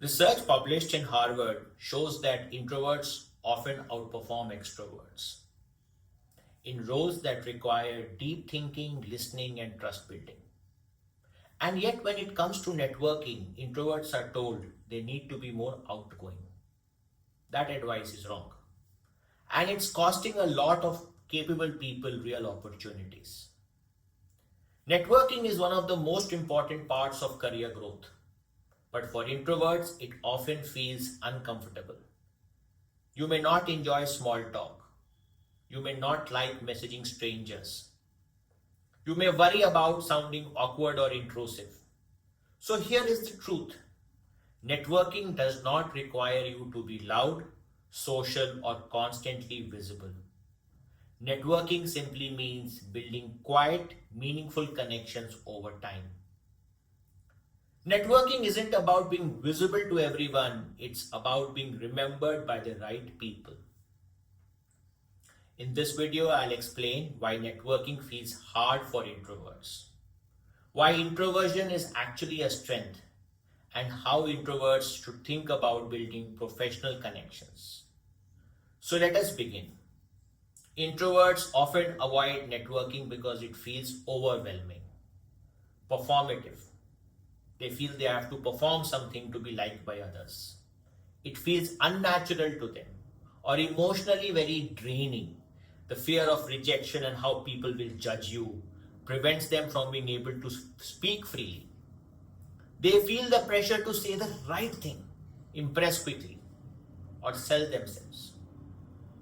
Research published in Harvard shows that introverts often outperform extroverts in roles that require deep thinking, listening, and trust building. And yet, when it comes to networking, introverts are told they need to be more outgoing. That advice is wrong. And it's costing a lot of capable people real opportunities. Networking is one of the most important parts of career growth. But for introverts, it often feels uncomfortable. You may not enjoy small talk. You may not like messaging strangers. You may worry about sounding awkward or intrusive. So here is the truth. Networking does not require you to be loud, social, or constantly visible. Networking simply means building quiet, meaningful connections over time. Networking isn't about being visible to everyone, it's about being remembered by the right people. In this video, I'll explain why networking feels hard for introverts, why introversion is actually a strength, and how introverts should think about building professional connections. So let us begin. Introverts often avoid networking because it feels overwhelming, performative. They feel they have to perform something to be liked by others. It feels unnatural to them or emotionally very draining. The fear of rejection and how people will judge you prevents them from being able to speak freely. They feel the pressure to say the right thing, impress quickly, or sell themselves.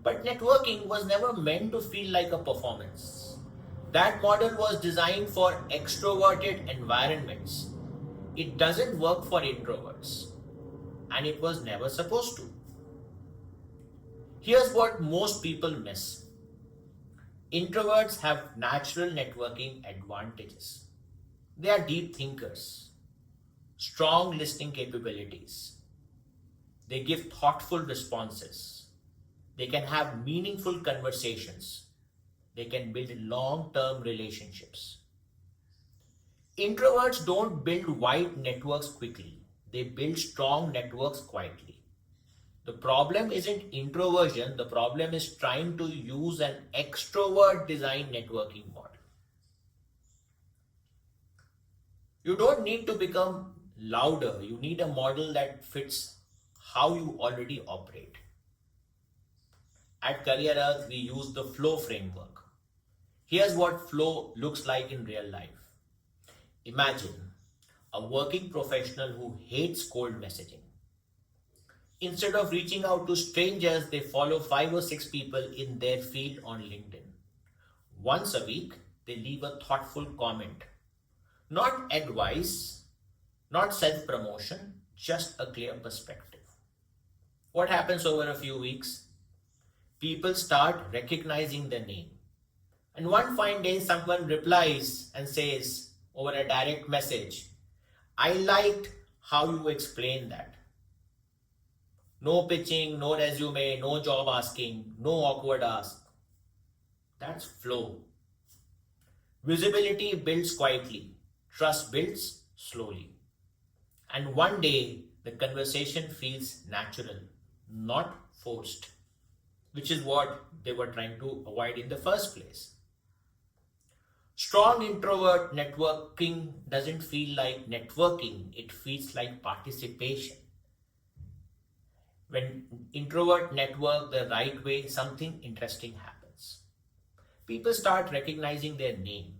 But networking was never meant to feel like a performance. That model was designed for extroverted environments. It doesn't work for introverts, and it was never supposed to. Here's what most people miss. Introverts have natural networking advantages. They are deep thinkers, strong listening capabilities. They give thoughtful responses. They can have meaningful conversations. They can build long-term relationships. Introverts don't build wide networks quickly. They build strong networks quietly. The problem isn't introversion, the problem is trying to use an extrovert design networking model. You don't need to become louder, you need a model that fits how you already operate. At Career Arth, we use the flow framework. Here's what flow looks like in real life. Imagine a working professional who hates cold messaging. Instead of reaching out to strangers, they follow 5 or 6 people in their field on LinkedIn. Once a week, they leave a thoughtful comment. Not advice, not self-promotion, just a clear perspective. What happens over a few weeks? People start recognizing the name. And one fine day, someone replies and says over a direct message, I liked how you explained that. No pitching, no resume, no job asking, no awkward ask. That's flow. Visibility builds quietly. Trust builds slowly. And one day, the conversation feels natural, not forced, which is what they were trying to avoid in the first place. Strong introvert networking doesn't feel like networking, it feels like participation. When introvert network the right way, something interesting happens. People start recognizing their name.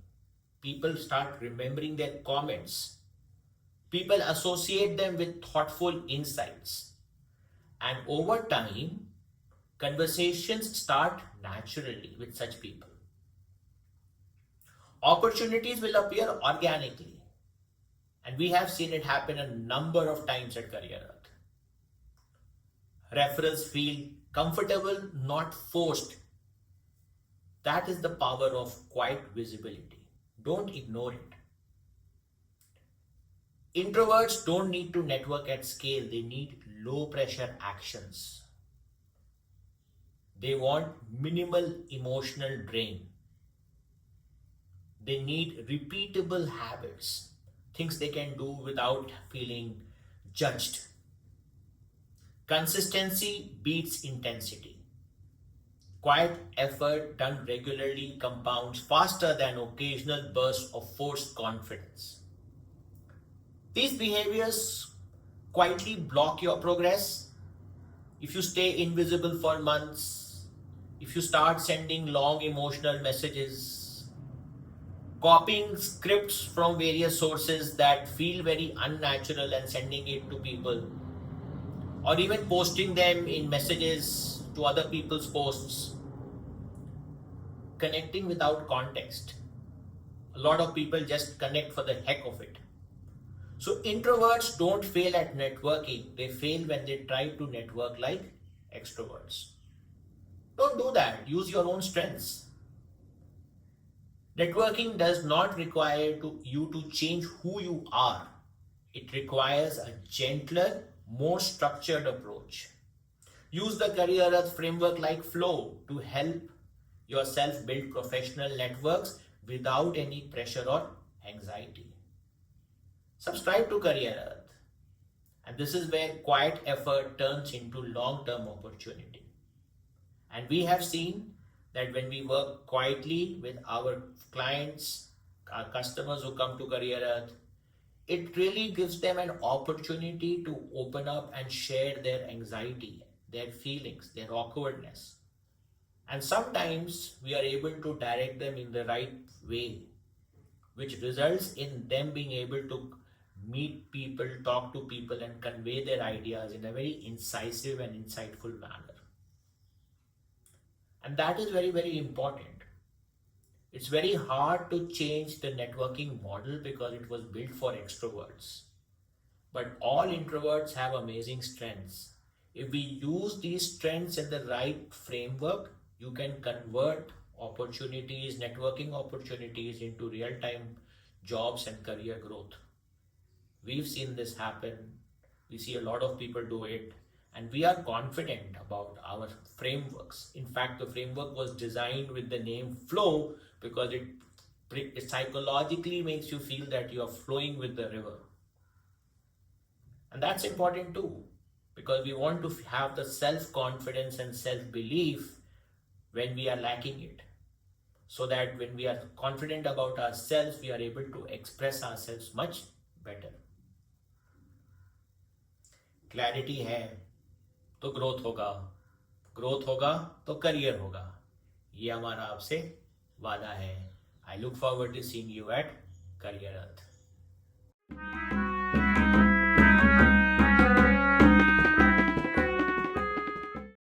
People start remembering their comments. People associate them with thoughtful insights. And over time, conversations start naturally with such people. Opportunities will appear organically. And we have seen it happen a number of times at Career Arth. Referrals feel comfortable, not forced. That is the power of quiet visibility. Don't ignore it. Introverts don't need to network at scale, they need low pressure actions. They want minimal emotional drain. They need repeatable habits, things they can do without feeling judged. Consistency beats intensity. Quiet effort done regularly compounds faster than occasional bursts of forced confidence. These behaviors quietly block your progress. If you stay invisible for months, if you start sending long emotional messages, copying scripts from various sources that feel very unnatural and sending it to people, or even posting them in messages to other people's posts, connecting without context. A lot of people just connect for the heck of it. So introverts don't fail at networking, they fail when they try to network like extroverts. Don't do that. Use your own strengths. Networking does not require you to change who you are. It requires a gentler, more structured approach. Use the Career Arth framework like flow to help yourself build professional networks without any pressure or anxiety. Subscribe to Career Arth. And this is where quiet effort turns into long-term opportunity. And we have seen that when we work quietly with our clients, our customers who come to Career Arth, it really gives them an opportunity to open up and share their anxiety, their feelings, their awkwardness. And sometimes we are able to direct them in the right way, which results in them being able to meet people, talk to people, and convey their ideas in a very incisive and insightful manner. And that is very, very important. It's very hard to change the networking model because it was built for extroverts. But all introverts have amazing strengths. If we use these strengths in the right framework, you can convert opportunities, networking opportunities into real-time jobs and career growth. We've seen this happen. We see a lot of people do it. And we are confident about our frameworks. In fact, the framework was designed with the name flow because it psychologically makes you feel that you are flowing with the river. And that's important too, because we want to have the self-confidence and self-belief when we are lacking it. So that when we are confident about ourselves, we are able to express ourselves much better. Clarity है तो growth होगा तो career होगा, ये हमारा आपसे वादा है. I look forward to seeing you at Career earth.